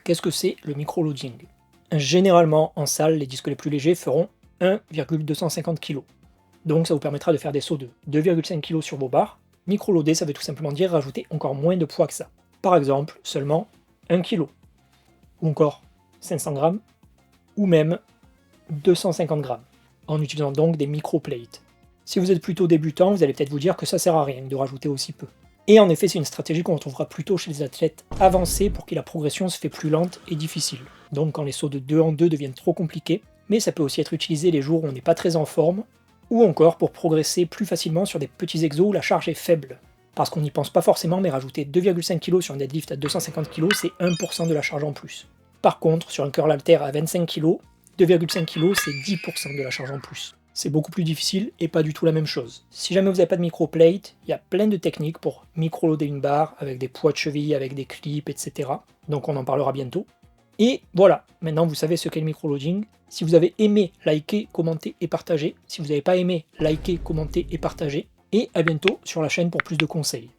qu'est-ce que c'est le micro-loading? Généralement, en salle, les disques les plus légers feront 1,250 kg. Donc ça vous permettra de faire des sauts de 2,5 kg sur vos barres. Micro-loader, ça veut tout simplement dire rajouter encore moins de poids que ça. Par exemple, seulement 1 kg, ou encore 500 g, ou même 250 g, en utilisant donc des micro-plates. Si vous êtes plutôt débutant, vous allez peut-être vous dire que ça sert à rien de rajouter aussi peu. Et en effet, c'est une stratégie qu'on retrouvera plutôt chez les athlètes avancés pour qui la progression se fait plus lente et difficile. Donc quand les sauts de 2 en 2 deviennent trop compliqués, mais ça peut aussi être utilisé les jours où on n'est pas très en forme, ou encore pour progresser plus facilement sur des petits exos où la charge est faible. Parce qu'on n'y pense pas forcément, mais rajouter 2,5 kg sur un deadlift à 250 kg, c'est 1% de la charge en plus. Par contre, sur un curl halter à 25 kg, 2,5 kg, c'est 10% de la charge en plus. C'est beaucoup plus difficile et pas du tout la même chose. Si jamais vous n'avez pas de microplate, il y a plein de techniques pour micro-loader une barre avec des poids de cheville, avec des clips, etc. Donc on en parlera bientôt. Et voilà, maintenant vous savez ce qu'est le micro-loading. Si vous avez aimé, likez, commentez et partagez. Si vous n'avez pas aimé, likez, commentez et partagez. Et à bientôt sur la chaîne pour plus de conseils.